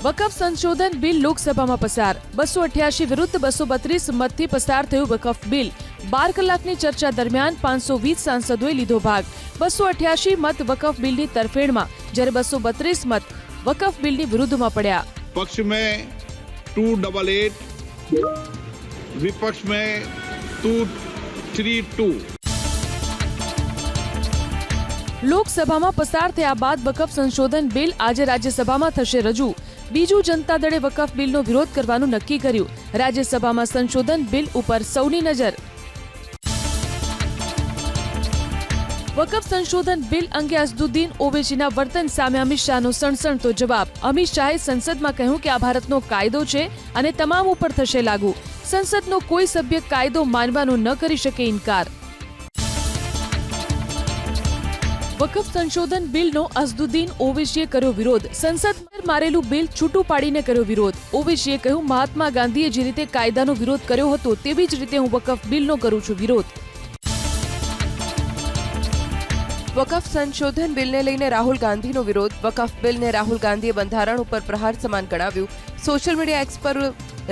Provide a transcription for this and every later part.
વકફ સંશોધન બિલ લોકસભામાં પસાર 288 વિરુદ્ધ 232 મતથી પસાર થયું વકફ બિલ 12 કલાકની ચર્ચા દરમિયાન 520 સાંસદોએ લીધો ભાગ 288 મત વકફ બિલની તરફેણમાં જ્યારે 232 મત વકફ બિલની વિરુદ્ધમાં પડ્યા। पक्ष में 288, विपक्ष में 232। લોકસભામાં પસાર થયા બાદ વકફ સંશોધન બિલ આજે રાજ્યસભામાં થશે રજૂ। બીજું જનતા દળે વકફ બિલનો વિરોધ કરવાનું નક્કી કર્યું। રાજ્યસભામાં સંશોધન બિલ ઉપર સૌની નજર। વકફ સંશોધન બિલ અંગે અસદુદ્દીન ઓવૈસીના વર્તન સામે અમિત શાહનો સણસણતો જવાબ। અમિત શાહે સંસદમાં કહ્યું કે આ ભારતનો કાયદો છે અને તમામ ઉપર થશે લાગુ। સંસદનો કોઈ સભ્ય કાયદો માનવાનો ન કરી શકે ઇનકાર। વકફ સંશોધન બિલનો અસદુદ્દીન ઓવૈસીએ કર્યો વિરોધ। સંસદ મારેલું બિલ છૂટું પાડીને કર્યો વિરોધ। ઓવૈસીએ કહ્યું મહાત્મા ગાંધીએ જે રીતે કાયદાનો વિરોધ કર્યો હતો તેવી જ રીતે હું વકફ બિલનો કરું છું વિરોધ। વકફ સંશોધન બિલને લઈને રાહુલ ગાંધીનો વિરોધ। વકફ બિલને રાહુલ ગાંધીએ બંધારણ ઉપર પ્રહાર સમાન ગણાવ્યું। સોશિયલ મીડિયા એક્સ પર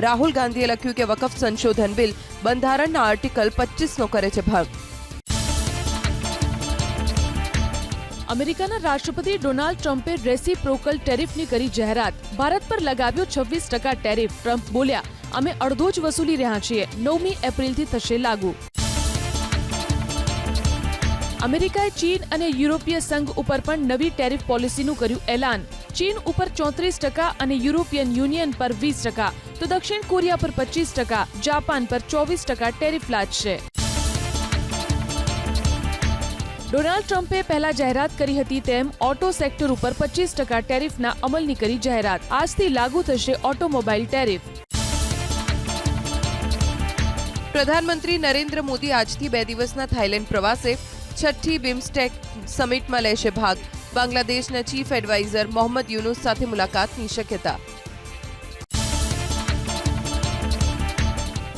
રાહુલ ગાંધીએ લખ્યું કે વકફ સંશોધન બિલ બંધારણના આર્ટિકલ 25નો કરે છે ભંગ। અમેરિકાના રાષ્ટ્રપતિ ડોનાલ્ડ ટ્રમ્પે રેસિપ્રોકલ ટેરિફની કરી જાહેરાત। ભારત પર લગાવ્યો 26% ટેરિફ। ટ્રમ્પ બોલ્યા અમે અડધો જ વસૂલી રહ્યા છીએ। 9મી એપ્રિલથી થશે લાગુ। અમેરિકાએ ચીન અને યુરોપીય સંઘ ઉપર પણ નવી ટેરિફ પોલિસીનું કર્યું એલાન। ચીન ઉપર 34% અને યુરોપિયન યુનિયન પર 20%, તો દક્ષિણ કોરિયા પર 25%, જાપાન પર 24% ટેરિફ લાદશે। ડોનાલ્ડ ટ્રમ્પે પહેલા જાહેરાત કરી હતી તેમ ઓટો સેક્ટર ઉપર 25% ટેરિફના અમલની કરી જાહેરાત। આજથી લાગુ થશે ઓટોમોબાઈલ ટેરિફ। પ્રધાનમંત્રી નરેન્દ્ર મોદી આજથી 2 દિવસના થાઈલેન્ડ પ્રવાસે 6ઠ્ઠી બિમ્સ્ટેક સમિટમાં લેશે ભાગ। બાંગ્લાદેશના ચીફ એડવાઇઝર મોહમ્મદ યુનુસ સાથે મુલાકાતની શક્યતા।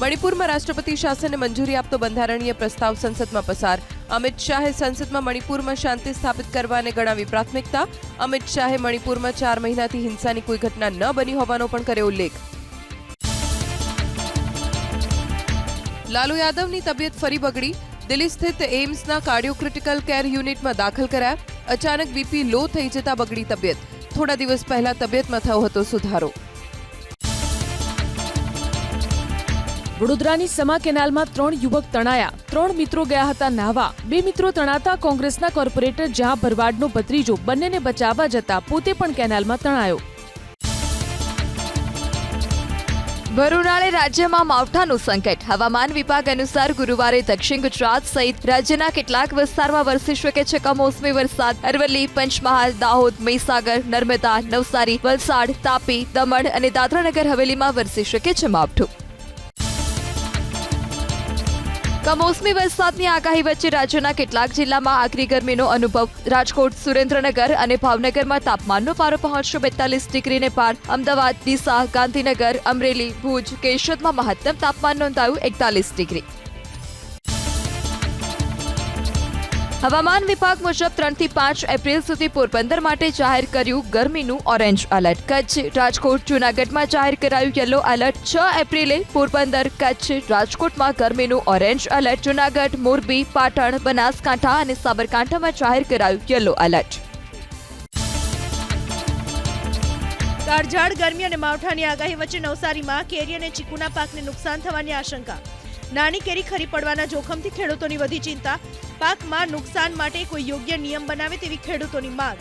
મણિપુરમાં રાષ્ટ્રપતિ શાસનને મંજૂરી આપતો બંધારણીય પ્રસ્તાવ સંસદમાં પસાર। અમિત શાહે સંસદમાં મણિપુરમાં શાંતિ સ્થાપિત કરવાને ગણાવી પ્રાથમિકતા। અમિત શાહે મણિપુરમાં 4 મહિનાથી હિંસાની કોઈ ઘટના ન બની હોવાનો પણ કર્યો ઉલ્લેખ। લાલુ યાદવની તબિયત ફરી બગડી। દિલ્હી સ્થિત એમ્સના કાર્ડિયોક્રિટિકલ કેર યુનિટમાં દાખલ કરાયા। અચાનક બીપી લો થઈ જતા બગડી તબિયત। થોડા દિવસ પહેલા તબિયતમાં થયો હતો સુધારો। વડોદરાની સમા કેનાલમાં 3 યુવક તણાયા। 3 મિત્રો ગયા હતા નાહવા। 2 મિત્રો તણાતા કોંગ્રેસના કોર્પોરેટર જહાં ભરવાડનો ભત્રીજો બંનેને બચાવવા જતા પોતે પણ કેનાલમાં તણાયો। ભર ઉનાળે રાજ્યમાં માવઠાનું સંકટ। હવામાન વિભાગ અનુસાર ગુરુવારે દક્ષિણ ગુજરાત સહિત રાજ્યના કેટલાક વિસ્તારમાં વરસી શકે છે કમોસમી વરસાદ। અરવલ્લી, પંચમહાલ, દાહોદ, મહીસાગર, નર્મદા, નવસારી, વલસાડ, તાપી, દમણ અને દાદરાનગર હવેલીમાં વરસી શકે છે માવઠું। કમોસમી વરસાદની આગાહી વચ્ચે રાજ્યના કેટલાક જિલ્લામાં આકરી ગરમીનો અનુભવ। રાજકોટ, સુરેન્દ્રનગર અને ભાવનગરમાં તાપમાનનો પારો પહોંચ્યો 42 ડિગ્રીને પાર। અમદાવાદ, ડીસા, ગાંધીનગર, અમરેલી, ભુજ, કેશોદમાં મહત્તમ તાપમાન નોંધાયું 41 ડિગ્રી। હવામાન વિભાગ મુજબ 3 થી 5 એપ્રિલ સુધી પોરબંદર માટે જાહેર કર્યું ગરમીનું ઓરેન્જ એલર્ટ। કચ્છ, રાજકોટ, જૂનાગઢમાં જાહેર કરાયું યલો એલર્ટ। 6 એપ્રિલે પોરબંદર, કચ્છ, રાજકોટમાં ગરમીનું ઓરેન્જ એલર્ટ। જૂનાગઢ, મોરબી, પાટણ, બનાસકાંઠા અને સાબરકાંઠામાં જાહેર કરાયું યલો એલર્ટ। કાળઝાળ ગરમી અને માવઠાની આગાહી વચ્ચે નવસારીમાં કેરી અને ચીકુના પાકને નુકસાન થવાની આશંકા। નાની કેરી ખરી પડવાના જોખમથી ખેડૂતોની વધી ચિંતા। પાકમાં નુકસાન માટે કોઈ યોગ્ય નિયમ બનાવે તેવી ખેડૂતોની માંગ।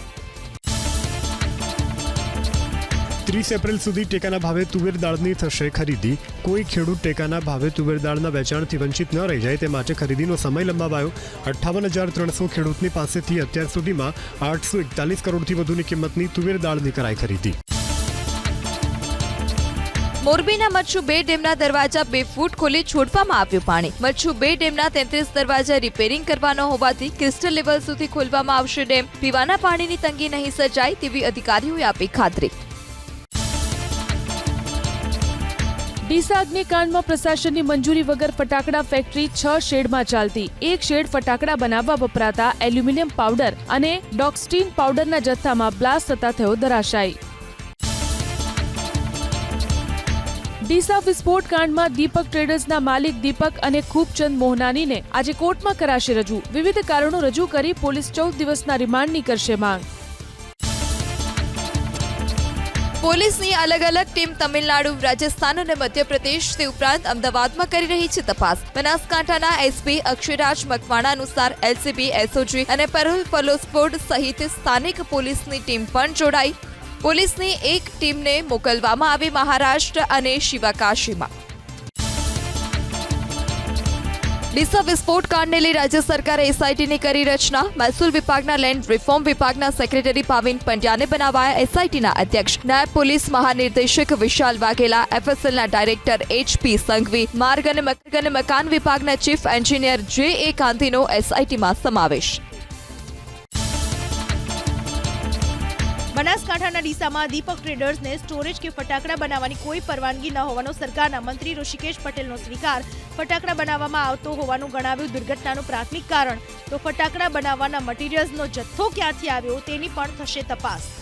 30 એપ્રિલ સુધી ટેકાના ભાવે તુવેર દાળની થશે ખરીદી। કોઈ ખેડૂત ટેકાના ભાવે તુવેર દાળના વેચાણથી વંચિત ન રહી જાય તે માટે ખરીદીનો સમય લંબાવાયો। 58,300 ખેડૂતની પાસેથી અત્યાર સુધીમાં 841 કરોડથી વધુની કિંમતની તુવેર દાળની કરાઈ ખરીદી। મોરબીના મચ્છુ 2 ડેમના દરવાજા 2 ફૂટ ખોલી છોડવામાં આવ્યું પાણી। મચ્છુ 2 ડેમના 33 દરવાજા રિપેરિંગ કરવાનો હોવાથી ક્રિસ્ટલ લેવલ સુધી ખોલવામાં આવશે ડેમ। પીવાના પાણીની તંગી નહીં સર્જાય તેવી અધિકારીઓએ આપી ખાતરી। ડીસા અગ્નિકાંડમાં પ્રશાસનની મંજૂરી વગર ફટાકડા ફેક્ટરી 6 શેડમાં ચાલતી। એક શેડ ફટાકડા બનાવવા વપરાતા એલ્યુમિનિયમ પાવડર અને ડોક્સ્ટીન પાવડરના જથ્થામાં બ્લાસ્ટ થતા થયો ધરાશાયી। ડીસા વિસ્ફોટ કાંડમાં દીપક ટ્રેડર્સના માલિક દીપક અને ખૂબચંદ મોહનાનીને આજે કોર્ટમાં કરાશે રજૂ. વિવિધ કારણો રજૂ કરી પોલીસ 14 દિવસના રિમાન્ડની કરશે માંગ. પોલીસની અલગ અલગ ટીમ તમિલનાડુ, રાજસ્થાન અને મધ્યપ્રદેશ તે ઉપરાંત અમદાવાદમાં કરી રહી છે તપાસ. બનાસકાંઠાના એસપી અક્ષયરાજ મકવાણા અનુસાર એલસીબી, એસઓજી અને પેરોલ ફોલોસ્કોડ સહિત સ્થાનિક પોલીસની ટીમ પણ જોડાઈ. પોલીસની એક ટીમને મોકલવામાં આવી મહારાષ્ટ્ર અને શિવાકાશીમાં. ડીસા વિસ્ફોટ કાંડને લઈ રાજ્ય સરકારે એસઆઈટીની કરી રચના. મહેસૂલ વિભાગના લેન્ડ રિફોર્મ વિભાગના સેક્રેટરી ભાવિન પંડ્યાને બનાવાયા એસઆઈટીના અધ્યક્ષ. નાયબ પોલીસ મહાનિર્દેશક વિશાલ વાઘેલા, એફએસએલના ડાયરેક્ટર એચપી સંઘવી, માર્ગ અને મકાન વિભાગના ચીફ એન્જિનિયર જે.એ. ગાંધીનો એસઆઈટીમાં સમાવેશ. બનાસકાંઠાના ડીસામાં દીપક ટ્રેડર્સને સ્ટોરેજ કે ફટાકડા બનાવવાની કોઈ પરવાનગી ન હોવાનો સરકારના મંત્રી ઋષિકેશ પટેલનો સ્વીકાર. ફટાકડા બનાવવામાં આવતો હોવાનું ગણાવ્યું દુર્ઘટનાનું પ્રાથમિક કારણ. તો ફટાકડા બનાવવાના મટીરીયલ્સનો જથ્થો ક્યાંથી આવ્યો તેની પણ થશે તપાસ.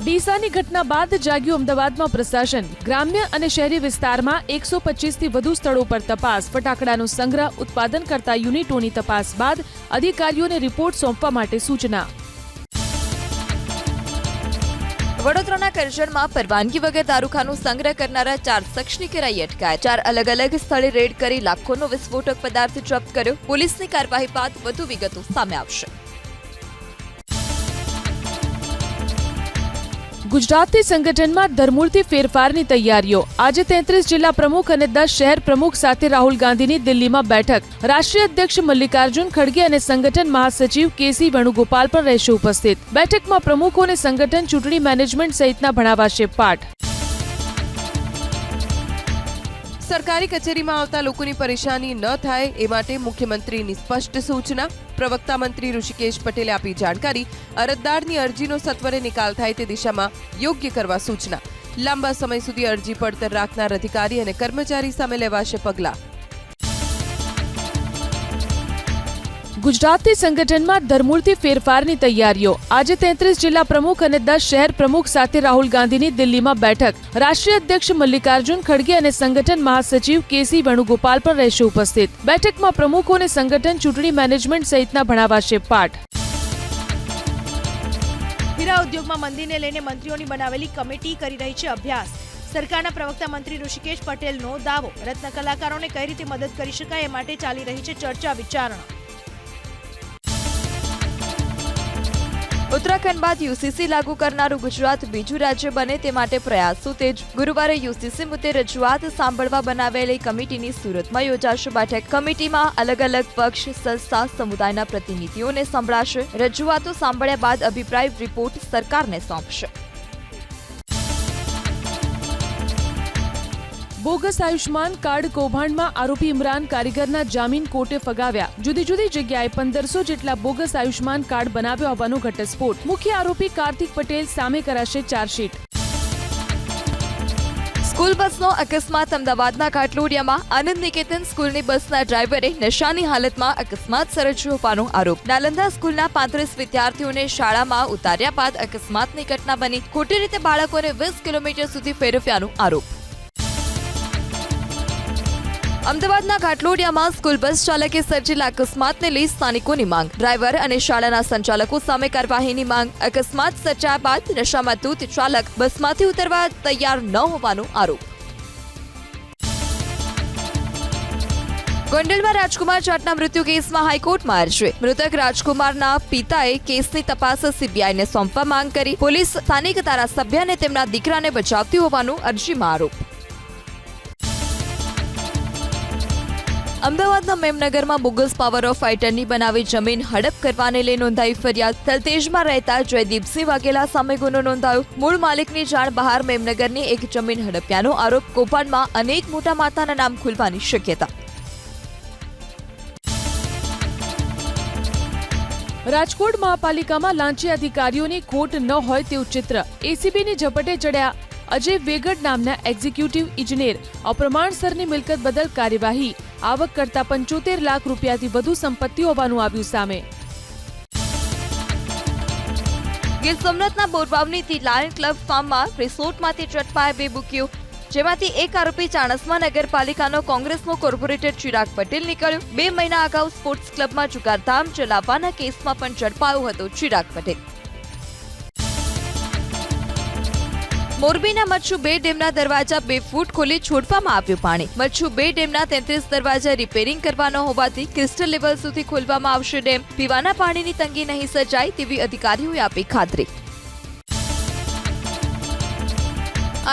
ડીસાની ઘટના બાદ જાગ્યું અમદાવાદમાં પ્રશાસન. ગ્રામ્ય અને શહેરી વિસ્તારમાં 125થી વધુ સ્થળો પર તપાસ. ફટાકડાનો સંગ્રહ, ઉત્પાદન કરતા યુનિટોની તપાસ બાદ અધિકારીઓને રિપોર્ટ સોંપવા માટે સૂચના. વડોદરાના કરજણમાં પરવાનગી વગર દારૂખાનું સંગ્રહ કરનારા 4 શખ્સની કરાઈ અટકાયત. 4 અલગ અલગ સ્થળે રેડ કરી લાખોનો વિસ્ફોટક પદાર્થ જપ્ત કર્યો. પોલીસની કાર્યવાહી બાદ વધુ વિગતો સામે આવશે. ગુજરાતી સંગઠનમાં ધરમૂળથી ફેરફારની તૈયારીઓ. આજે 33 જિલ્લા પ્રમુખ અને 10 શહેર પ્રમુખ સાથે રાહુલ ગાંધીની દિલ્હીમાં બેઠક. રાષ્ટ્રીય અધ્યક્ષ મલ્લિકાર્જુન ખડગે અને સંગઠન મહાસચિવ કેસી વેણુગોપાલ પણ રહેશે ઉપસ્થિત. બેઠકમાં પ્રમુખોને સંગઠન, ચૂંટણી મેનેજમેન્ટ સહિતના ભણાવાશે પાઠ. સરકારી કચેરીમાં આવતા લોકોની પરેશાની ન થાય એ માટે મુખ્યમંત્રીની સ્પષ્ટ સૂચના. પ્રવક્તા મંત્રી ઋષિકેશ પટેલે આપી જાણકારી. અરજદારની અરજીનો સત્વરે નિકાલ થાય તે દિશામાં યોગ્ય કરવા સૂચના. લાંબા સમય સુધી અરજી પડતર રાખનાર અધિકારી અને કર્મચારી સામે લેવાશે પગલાં. ગુજરાતી સંગઠનમાં ધરમૂળથી ફેરફારની તૈયારીઓ. આજે 33 જિલ્લા પ્રમુખ અને 10 શહેર પ્રમુખ સાથે રાહુલ ગાંધીની દિલ્હીમાં બેઠક. રાષ્ટ્રીય અધ્યક્ષ મલ્લિકાર્જુન ખડગે અને સંગઠન મહાસચિવ કેસી વેણુગોપાલ પણ રહેશે ઉપસ્થિત. બેઠકમાં પ્રમુખોને સંગઠન, ચૂંટણી મેનેજમેન્ટ સહિતના ભણાવાશે પાઠ. હીરા ઉદ્યોગમાં મંદીને લઈને મંત્રીઓની બનાવેલી કમિટી કરી રહી છે અભ્યાસ. સરકારના પ્રવક્તા મંત્રી ઋષિકેશ પટેલનો દાવો. રત્ન કલાકારોને કઈ રીતે મદદ કરી શકાય એ માટે ચાલી રહી છે ચર્ચા વિચારણા. ઉત્તરાખંડ બાદ યુસીસી લાગુ કરનારું ગુજરાત બીજું રાજ્ય બને તે માટે પ્રયાસો તેજ. ગુરુવારે યુસીસી મુદ્દે રજૂઆત સાંભળવા બનાવેલી કમિટીની સુરતમાં યોજાશે બેઠક. કમિટીમાં અલગ અલગ પક્ષ, સંસ્થા, સમુદાયના પ્રતિનિધિઓને સંભળાશે. રજૂઆતો સાંભળ્યા બાદ અભિપ્રાય રિપોર્ટ સરકારને સોંપશે. બોગસ આયુષ્માન કાર્ડ કૌભાંડમાં આરોપી ઇમરાન કારીગરના જામીન કોર્ટે ફગાવ્યા. જુદી જુદી જગ્યાએ 1500 જેટલા બોગસ આયુષ્માન કાર્ડ બનાવ્યો હોવાનો ઘટસ્ફોટ. મુખ્ય આરોપી કાર્તિક પટેલ સામે કરાશે ચાર્જશીટ. સ્કૂલ બસનો અકસ્માત. અમદાવાદના ઘાટલોડિયામાં આનંદ નિકેતન સ્કૂલની બસના ડ્રાઈવરે નશાની હાલતમાં અકસ્માત સર્જ્યો હોવાનો આરોપ. નાલંદા સ્કૂલના 35 વિદ્યાર્થીઓને શાળામાં ઉતાર્યા બાદ અકસ્માતની ઘટના બની. ખોટી રીતે બાળકોને 20 કિલોમીટર સુધી ફેરવ્યાનો આરોપ. અમદાવાદના ઘાટલોડિયામાં સ્કૂલ બસ ચાલકે સર્જેલા અકસ્માતને લઈ સ્થાનિકોની માંગ. ડ્રાઈવર અને શાળાના સંચાલકો સામે કાર્યવાહીની માંગ. અકસ્માત સર્જાયા બાદ નશામાં ધૂત ચાલક બસમાંથી ઉતરવા તૈયાર ન હોવાનો આરોપ. ગોંડલમાં રાજકુમાર જાટના મૃત્યુ કેસમાં હાઈકોર્ટમાં અરજી. મૃતક રાજકુમારના પિતાએ કેસની તપાસ સીબીઆઈને સોંપવા માંગ કરી. પોલીસ સ્થાનિક ધારાસભ્ય અને તેમના દીકરાને બચાવતી હોવાનો અરજીમાં આરોપ. અમદાવાદના મેમનગરમાં બોગસ પાવર ઓફ આટર્ની બનાવી જમીન હડપ કરવાને લઈ નોંધાઈ ફરિયાદ. થલતેજમાં રહેતા જયદીપસિંહ વાઘેલા સામે ગુનો નોંધાયો. મૂળ માલિકની જાણ બહાર મેમનગરની એક જમીન હડપ્યાનો આરોપ. કૌભાંડમાં અનેક મોટા માથાના નામ ખુલવાની શક્યતા. રાજકોટ મહાપાલિકામાં લાંચી અધિકારીઓની ખોટ ન હોય તેવું ચિત્ર. એસીબીની ઝપટે ચડ્યા અજય વેગડ નામના એક્ઝિક્યુટિવ ઇજનેર. અપ્રમાણસરની મિલકત બદલ કાર્યવાહી. આવક કરતા 75 લાખ રૂપિયાથી વધુ સંપત્તિ હોવાનું આવ્યું સામે. ગીર સોમનાથના બોરબાવનીથી લાયન ક્લબ ફાર્મમાં રિસોર્ટમાંથી ઝડપાયા 2 બુકીઓ, જેમાંથી એક આરોપી ચાણસ્મા નગરપાલિકાનો કોંગ્રેસનો કોર્પોરેટર ચિરાગ પટેલ નીકળ્યો. 2 મહિના અગાઉ સ્પોર્ટ્સ ક્લબમાં જુગારધામ ચલાવવાના કેસમાં પણ ઝડપાયો હતો ચિરાગ પટેલ. મોરબીના મચ્છુ 2 ડેમના દરવાજા 2 ફૂટ ખોલી છોડવામાં આવ્યું પાણી. મચ્છુ 2 ડેમના 33 દરવાજા રિપેરિંગ કરવાનો હોવાથી ક્રિસ્ટલ લેવલ સુધી ખોલવામાં આવશે ડેમ. પીવાના પાણીની તંગી નહીં સર્જાય તેવી અધિકારીઓએ આપી ખાતરી.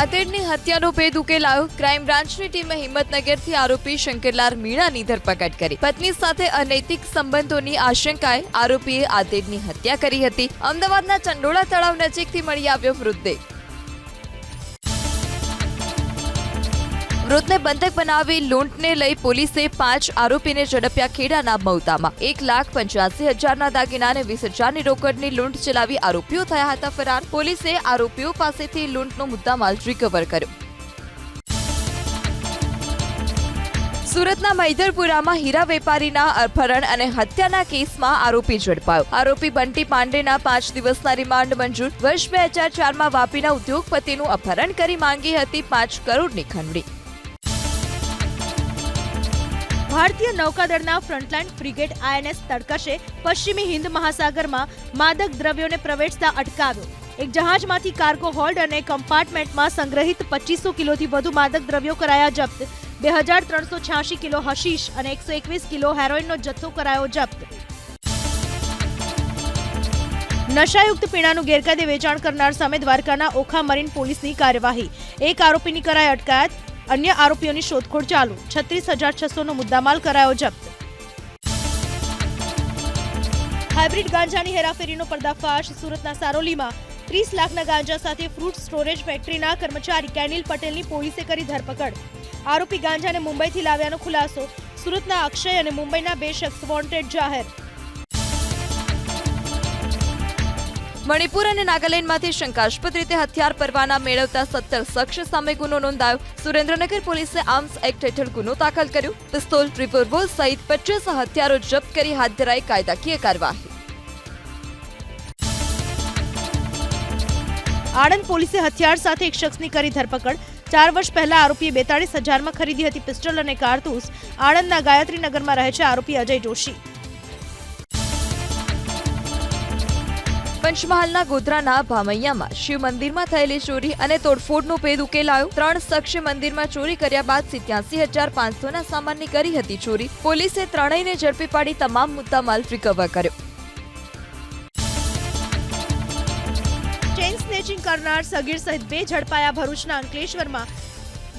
આતેડની હત્યાનો ભેદ ઉકેલાયો. ક્રાઇમ બ્રાન્ચની ટીમે હિંમતનગરથી આરોપી શંકરલાલ મીણાની ધરપકડ કરી. પત્ની સાથે અનૈતિક સંબંધોની આશંકાએ આરોપીએ આતેડની હત્યા કરી હતી. અમદાવાદના ચંડોળા તળાવ નજીકથી મળી આવ્યો મૃતદેહ. મૃતને બંધક બનાવી લૂંટને લઈ પોલીસે 5 આરોપીને ઝડપ્યા. ખેડાના મૌતામાં 1,85,000ના દાગીના અને 20,000ની રોકડની લૂંટ ચલાવી આરોપીઓ થયા હતા ફરાર. પોલીસે આરોપીઓ પાસેથી લૂંટનો મુદ્દામાલ રિકવર કર્યો. સુરતના મૈદરપુરામાં હીરા વેપારીના અપહરણ અને હત્યાના કેસમાં આરોપી ઝડપાયો. આરોપી બંટી પાંડેના 5 દિવસના રિમાન્ડ મંજૂર. વર્ષ 2004માં વાપીના ઉદ્યોગપતિનું અપહરણ કરી માંગી હતી 5 કરોડની ખંડણી. ભારતીય નૌકાદળના ફ્રન્ટલાઇન ફ્રિગેટ INS તડકશે પશ્ચિમી હિન્દ મહાસાગરમાં માદક દ્રવ્યોને પ્રવેશતા અટકાવ્યો. એક જહાજમાંથી કાર્ગો હોલ્ડ અને કમ્પાર્ટમેન્ટમાં સંગ્રહિત 2500 કિલોથી વધુ માદક દ્રવ્યો કરાયા જપ્ત. 2386 કિલો હશીશ અને 121 કિલો હેરોઇનનો જથ્થો કરાયો જપ્ત. નશાયુક્ત પીણાનું ગેરકાયદે વેચાણ કરનાર સામે દ્વારકાના ઓખા મરીન પોલીસની કાર્યવાહી. એક આરોપીની કરાઈ અટકાયત. અન્ય આરોપીઓની શોધખોળ ચાલુ. 36,600નો મુદ્દામાલ કરાયો જપ્ત. હાઇબ્રિડ ગાંજાની હેરાફેરીનો પર્દાફાશ. સુરતના સારોલીમાં 30 લાખના ગાંજા સાથે ફ્રૂટ સ્ટોરેજ ફેક્ટરીના કર્મચારી કેનિલ પટેલની પોલીસે કરી ધરપકડ. આરોપી ગાંજાને મુંબઈથી લાવ્યાનો ખુલાસો. સુરતના અક્ષય અને મુંબઈના 2 શખ્સ વોન્ટેડ જાહેર. મણિપુર અને નાગાલેન્ડમાંથી શંકાસ્પદ રીતે હથિયાર પરવાના મેળવતા 17 શખ્સ સામે ગુનો નોંધાયો. સુરેન્દ્રનગર પોલીસે આર્મ્સ એક્ટ હેઠળ ગુનો દાખલ કર્યો. પિસ્તોલ, રિવોલ્વર સહિત 25 હથિયારો જપ્ત કરી હાથ ધરાઈ કાયદાકીય કાર્યવાહી. આણંદ પોલીસે હથિયાર સાથે એક શખ્સની કરી ધરપકડ. 4 વર્ષ પહેલા આરોપીએ 42,000માં ખરીદી હતી પિસ્ટલ અને કારતૂસ. આણંદના ગાયત્રીનગરમાં રહે છે આરોપી અજય જોશી. પંચમહાલના ગોધરાના ભામૈયામાં શિવ મંદિરમાં થયેલી ચોરી અને તોડફોડનો ભેદ ઉકેલાયો. 3 શખ્સે મંદિરમાં ચોરી કર્યા બાદ 87,500ના સામાનની કરી હતી ચોરી. પોલીસે ત્રણેયને ઝડપી પાડી તમામ મુદ્દામાલ રિકવર કર્યો. ચેઇન સ્નેચિંગ કરનાર સગીર સહિત 2 ઝડપાયા. ભરૂચના અંકલેશ્વરમાં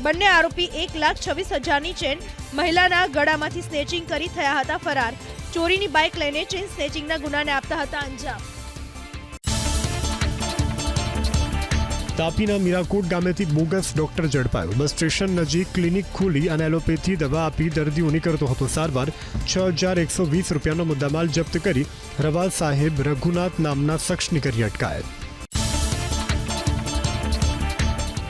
બંને આરોપી 1,26,000ની ચેન મહિલાના ગળામાંથી સ્નેચિંગ કરી થયા હતા ફરાર. ચોરીની બાઇક લઈને ચેઇન સ્નેચિંગના ગુનાને આપતા હતા અંજામ. તાપીના મીરાકોટ ગામેથી બોગસ ડોક્ટર ઝડપાયો. બસ સ્ટેશન નજીક ક્લિનિક ખોલી અને એલોપેથી દવા આપી દર્દીઓની કરતો હતો સારવાર. 6,120 રૂપિયાનો મુદ્દામાલ જપ્ત કરી રવા સાહેબ રઘુનાથ નામના શખ્સની કરી અટકાયત.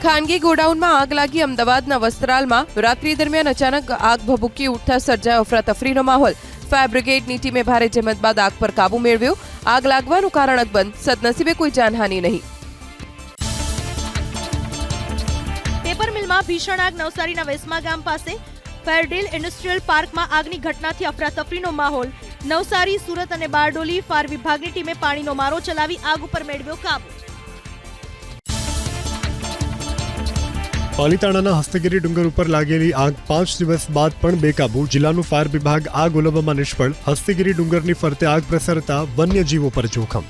ખાનગી ગોડાઉનમાં આગ લાગી. અમદાવાદના વસ્ત્રાલમાં રાત્રિ દરમિયાન અચાનક આગ ભભૂકી ઉઠતા સર્જાયો અફરાતફરીનો માહોલ. ફાયર બ્રિગેડની ટીમે ભારે જહેમત બાદ આગ પર કાબુ મેળવ્યો. આગ લાગવાનું કારણ અકબંધ. સદનસીબે કોઈ જાનહાનિ નહીં. પેપર મિલમાં ભીષણ આગ. નવસારીના વેસમા ગામ પાસે ફેરડેલ ઇન્ડસ્ટ્રીયલ પાર્કમાં આગની ઘટનાથી અફરાતફરીનો માહોલ. નવસારી, સુરત અને બારડોલી ફાયર વિભાગની ટીમે પાણીનો મારો ચલાવી આગ ઉપર મેળવ્યો કાબુ. પાલીતાણાના હસ્તગીરી ડુંગર ઉપર લાગેલી આગ 5 દિવસ બાદ પણ બેકાબુ. જિલ્લાનું ફાયર વિભાગ આગ ઓલવવામાં નિષ્ફળ. હસ્તગીરી ડુંગરની ફરતે આગ પ્રસરતા વન્યજીવો પર જોખમ.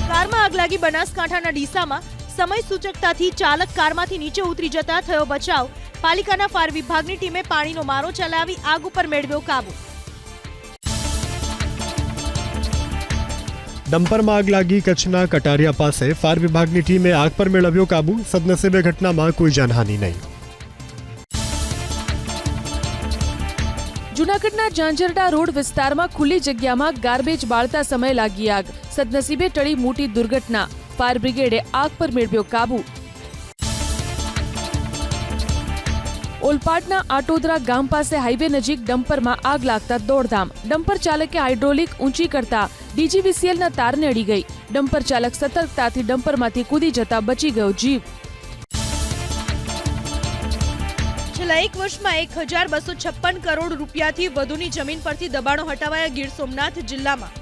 કારમાં આગ લાગી. બનાસકાંઠાના ડીસામાં સમય સૂચકતાથી ચાલક કારમાંથી નીચે ઉતરી જતા થયો બચાવ. પાલિકાના ફાયર વિભાગની ટીમે પાણીનો મારો ચલાવી આગ ઉપર મેળવ્યો કાબુ. ડમ્પરમાં આગ લાગી. કચ્છના કટારિયા પાસે ફાયર વિભાગની ટીમે આગ પર મેળવ્યો કાબુ. સદનસીબે ઘટનામાં કોઈ જાનહાનિ નહીં. જૂનાગઢના ઝાંઝરડા રોડ વિસ્તારમાં ખુલ્લી જગ્યામાં ગાર્બેજ બાળતા સમયે લાગી આગ. સદનસીબે ટળી મોટી દુર્ઘટના. ફાયર બ્રિગેડે આગ પર મેળવ્યો કાબુ. ઓલપાડના આટોદરા ગામ પાસે હાઈવે નજીક ડમ્પરમાં આગ લાગતા દોડધામ. ડમ્પર ચાલકે હાઇડ્રોલિક ઊંચી કરતા ડીજીવીસીએલના તારને અડી ગઈ. ડમ્પર ચાલક સતર્કતાથી ડમ્પરમાંથી કૂદી જતા બચી ગયો જીવ. છેલ્લા એક વર્ષમાં 1256 કરોડ રૂપિયાથી વધુની જમીન પરથી દબાણો હટાવાયા. ગીર સોમનાથ જિલ્લામાં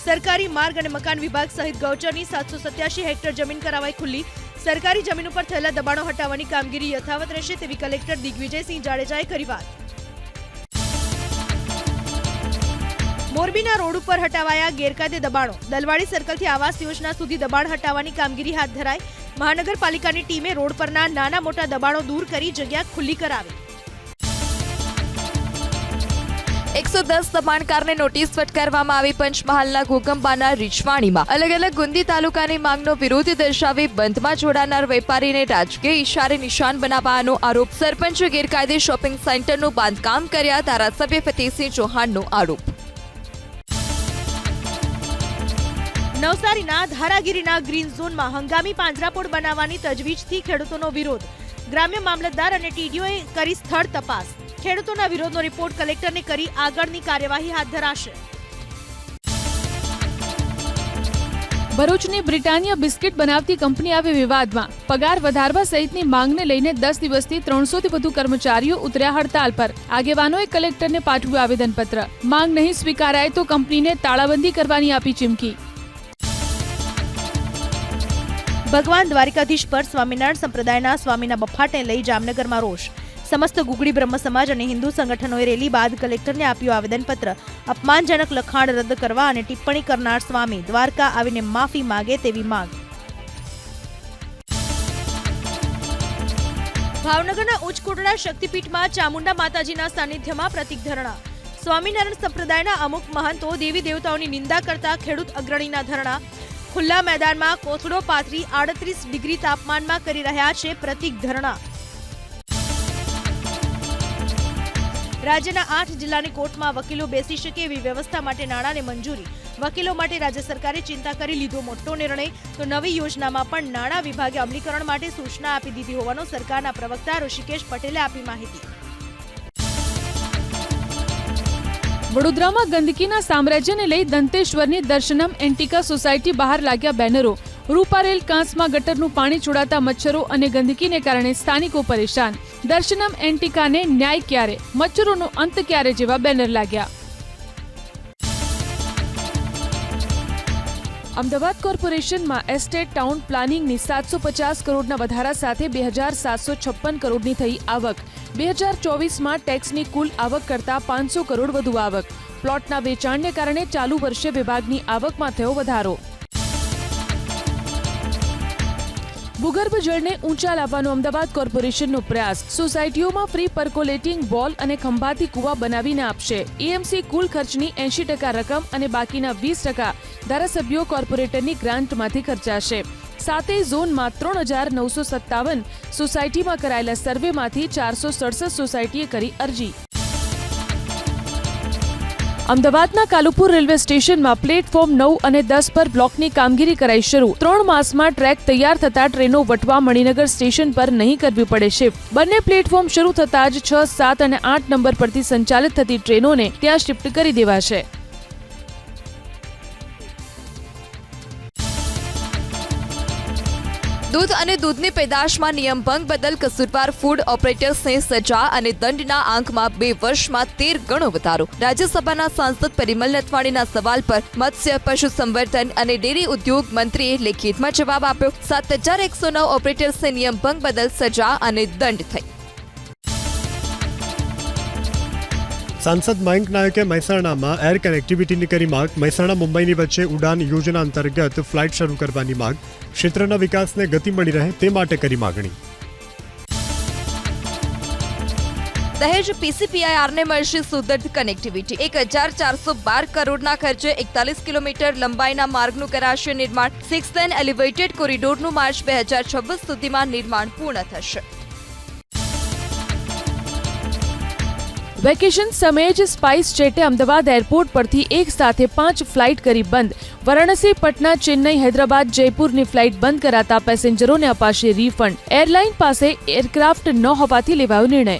સરકારી માર્ગ અને મકાન વિભાગ સહિત ગૌચરની 787 હેક્ટર જમીન કરાવાઈ ખુલ્લી. સરકારી જમીન ઉપર થયેલા દબાણો હટાવવાની કામગીરી યથાવત રહેશે તેવી કલેક્ટર દિગ્વિજયસિંહ જાડેજાએ કરી વાત. મોરબીના રોડ ઉપર હટાવાયા ગેરકાયદે દબાણો. દલવાડી સર્કલથી આવાસ યોજના સુધી દબાણ હટાવવાની કામગીરી હાથ ધરાઈ. મહાનગરપાલિકાની ટીમે રોડ પરના નાના મોટા દબાણો દૂર કરી જગ્યા ખુલ્લી કરાવી. 110 દબાણકારને નોટિસ ફટકારવામાં આવી. પંચમહાલના ઘોગંબાના રીછવાણીમાં અલગ અલગ ગુંદી તાલુકાની માંગનો વિરોધ દર્શાવી બંધમાં જોડાનાર વેપારીને રાજકીય ઇશારે નિશાન બનાવવાનો આરોપ. સરપંચે ગેરકાયદે શોપિંગ સેન્ટરનું બાંધકામ કર્યા. ધારાસભ્ય ફતેહસિંહ ચૌહાણનો આરોપ. નવસારીના ધારાગીરીના ગ્રીન ઝોનમાં હંગામી પાંજરાપોળ બનાવવાની તજવીજથી ખેડૂતોનો વિરોધ. ગ્રામ્ય મામલતદાર અને ટીડીઓએ કરી સ્થળ તપાસ. ખેડૂતોના વિરોધનો રિપોર્ટ કલેક્ટરને કરી આગળની કાર્યવાહી હાથ ધરાશે. ભરૂચની બ્રિટાનિયા બિસ્કિટ બનાવતી કંપની આવી વિવાદમાં. પગાર વધારવા સહિતની માંગને લઈને 10 દિવસથી 300થી વધુ કર્મચારીઓ ઉતર્યા હડતાલ પર. આગેવાનોએ કલેક્ટરને પાઠવ્યું આવેદનપત્ર. માંગ નહીં સ્વીકારાય તો કંપનીને તાળાબંધી કરવાની આપી ચીમકી. ભગવાન દ્વારિકાધીશ પર સ્વામિનારાયણ સંપ્રદાયના સ્વામીના બફાટને લઈ જામનગરમાં રોષ. સમસ્ત ગુગળી બ્રહ્મ સમાજ અને હિન્દુ સંગઠનોએ રેલી બાદ કલેક્ટરને આપ્યું આવેદનપત્ર. અપમાનજનક લખાણ રદ કરવા અને ટિપ્પણી કરનાર સ્વામી દ્વારકા આવીને માફી માંગે તેવી માંગ. ભાવનગરના ઉચ્ચકોટડા શક્તિપીઠમાં ચામુંડા માતાજીના સાનિધ્યમાં પ્રતિક ધરણા. સ્વામિનારાયણ સંપ્રદાયના અમુક મહંતો દેવી દેવતાઓની નિંદા કરતા ખેડૂત અગ્રણીના ધરણા. ખુલ્લા મેદાનમાં કોથળો પાથરી 38 ડિગ્રી તાપમાનમાં કરી રહ્યા છે પ્રતિક ધરણા. રાજ્યના 8 જિલ્લાની કોર્ટમાં વકીલો બેસી શકે એવી વ્યવસ્થા માટે નાણાંને મંજૂરી. વકીલો માટે રાજ્ય સરકારે ચિંતા કરી લીધો મોટો નિર્ણય. તો નવી યોજનામાં પણ નાણાં વિભાગે અમલીકરણ માટે સૂચના આપી દીધી હોવાનો સરકારના પ્રવક્તા ઋષિકેશ પટેલે આપી માહિતી. વડોદરામાં ગંદકીના સામ્રાજ્યને લઈ દંતેશ્વરની દર્શનમ એન્ટિકા સોસાયટી બહાર લાગ્યા બેનરો. રૂપારેલ કાંસમાં ગટરનું પાણી છોડાતા મચ્છરો અને ગંદકીને કારણે સ્થાનિકો પરેશાન. દર્શનમ એન્ટિકાને ન્યાય ક્યારે, મચ્છરોનો અંત ક્યારે જેવા બેનર લાગ્યા. અમદાવાદ કોર્પોરેશનમાં એસ્ટેટ ટાઉન પ્લાનિંગની 750 કરોડના વધારા સાથે 2756 કરોડની થઈ આવક. 2024માં ટેક્સની કુલ આવક કરતા 500 કરોડ વધુ આવક. પ્લોટના વેચાણને કારણે ચાલુ વર્ષે વિભાગની આવકમાં થયો વધારો. ભૂગર્ભ જળને ઊંચા લાવવાનો અમદાવાદ કોર્પોરેશનનો પ્રયાસ. સોસાયટીઓમાં ફ્રી પર્કોલેટિંગ બોલ અને ખંભાતી કુવા બનાવીને આપશે. એએમસી કુલ ખર્ચની 80% રકમ અને બાકીના 20% ધારાસભ્યો કોર્પોરેટરની ગ્રાન્ટમાંથી ખર્ચાશે. સાતેય ઝોનમાં 3957 સોસાયટીમાં કરાયેલા સર્વેમાંથી 467 સોસાયટીએ કરી અરજી. અમદાવાદના કાલુપુર રેલવે સ્ટેશનમાં પ્લેટફોર્મ 9 અને 10 પર બ્લોકની કામગીરી કરાઈ શરૂ. 3 માસમાં ટ્રેક તૈયાર થતા ટ્રેનો વટવા મણિનગર સ્ટેશન પર નહીં કરવી પડે શિફ્ટ. બંને પ્લેટફોર્મ શરૂ થતા જ 6, 7 અને 8 નંબર પરથી સંચાલિત થતી ટ્રેનોને ત્યાં શિફ્ટ કરી દેવાશે. દૂધ અને દૂધની પેદાશમાં નિયમ ભંગ બદલ કસૂરવાર ફૂડ ઓપરેટર્સને સજા અને દંડના આંકમાં 2 વર્ષમાં 13 ગણો વધારો. રાજ્યસભાના સાંસદ પરિમલ નથવાણીના સવાલ પર મત્સ્ય, પશુ સંવર્ધન અને ડેરી ઉદ્યોગ મંત્રીએ લેખિતમાં જવાબ આપ્યો. 7109 ઓપરેટર્સને નિયમ ભંગ બદલ સજા અને દંડ થઈ. સાંસદ મયંક નાયકે મહેસાણામાં એર કનેક્ટિવિટીની કરી માંગ. મહેસાણા મુંબઈની વચ્ચે ઉડાન યોજના અંતર્ગત ફ્લાઇટ શરૂ કરવાની માંગ. ક્ષેત્રના વિકાસને ગતિ મળી રહે તે માટે કરી માગણી. દહેજ પીસીપીઆઈઆરને મળશે સુદૃઢ કનેક્ટિવિટી. 1412 કરોડના ખર્ચે 41 કિલોમીટર લંબાઈના માર્ગનું કરાશે નિર્માણ. 6 લેન એલિવેટેડ કોરિડોરનું માર્ચ 2026 સુધીમાં નિર્માણ પૂર્ણ થશે. વેકેશન સમયે જ સ્પાઇસ જેટે અમદાવાદ એરપોર્ટ પરથી એક સાથે 5 ફ્લાઇટ કરી બંધ. વારાણસી, પટના, ચેન્નઈ, હૈદરાબાદ, જયપુરની ફ્લાઇટ બંધ કરાતા પેસેન્જરોને અપાશે રિફંડ. એરલાઇન પાસે એરક્રાફ્ટ ન હોવાથી લેવાયો નિર્ણય.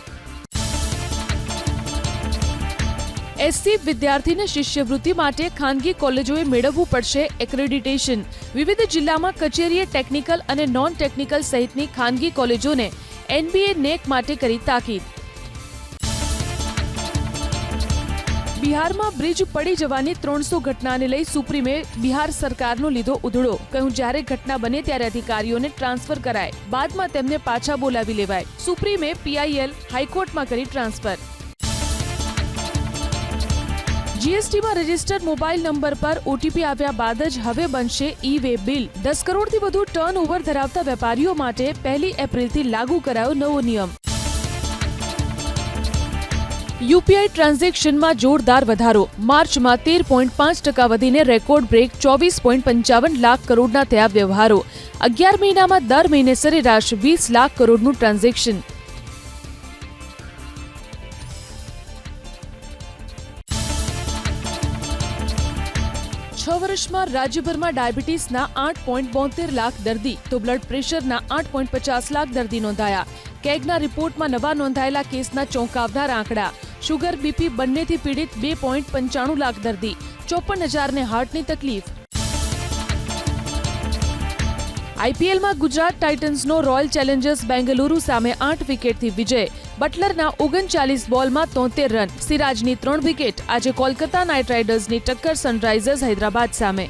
એસસી વિદ્યાર્થીને શિષ્યવૃત્તિ માટે ખાનગી કોલેજોએ મેળવવું પડશે એક્રેડિટેશન. વિવિધ જિલ્લામાં કચેરીએ ટેકનિકલ અને નોન ટેકનિકલ સહિતની ખાનગી કોલેજોને NBA નેક માટે કરી તાકીદ. બિહારમાં બ્રિજ પડી જવાની 300 ઘટનાને લઈ સુપ્રીમે બિહાર સરકારનો લીધો ઉધડો. કહ્યું જ્યારે ઘટના બને ત્યારે અધિકારીઓને ટ્રાન્સફર કરાય, બાદમાં તેમને પાછા બોલાવી લેવાય. સુપ્રીમે PIL હાઈકોર્ટમાં કરી ટ્રાન્સફર. જીએસટીમાં રજિસ્ટર્ડ મોબાઈલ નંબર પર OTP આવ્યા બાદ જ હવે બનશે ઈ-વે બિલ. 10 કરોડથી વધુ ટર્ન ઓવર ધરાવતા વેપારીઓ માટે 1 એપ્રિલથી લાગુ કરાયો નવો નિયમ. યુપીઆઈ ટ્રાન્ઝેક્શનમાં જોરદાર વધારો. માર્ચમાં 13.5% વધીને રેકોર્ડ બ્રેક 24.55 લાખ કરોડના થયા વ્યવહારો. 11 મહિનામાં દર મહિને સરેરાશ 20 લાખ કરોડનું ટ્રાન્ઝેક્શન. છ વર્ષમાં રાજ્યભરમાં ડાયાબિટીસના 8.72 લાખ દર્દી તો બ્લડ પ્રેશરના 8.50 લાખ દર્દી નોંધાયા. કેગના રિપોર્ટમાં નવા નોંધાયેલા કેસના ચોંકાવનાર આંકડા. શુગર બીપી બંનેથી પીડિત 2.95 લાખ દર્દી. 54,000ને હાર્ટની તકલીફ. આઈપીએલમાં ગુજરાત ટાઇટન્સનો રોયલ ચેલેન્જર્સ બેંગલુરુ સામે 8 વિકેટથી વિજય. બટલરના 39 બોલમાં 73 રન. સિરાજની 3 વિકેટ. આજે કોલકાતા નાઇટ રાઇડર્સની ટક્કર સનરાઇઝર્સ હૈદરાબાદ સામે.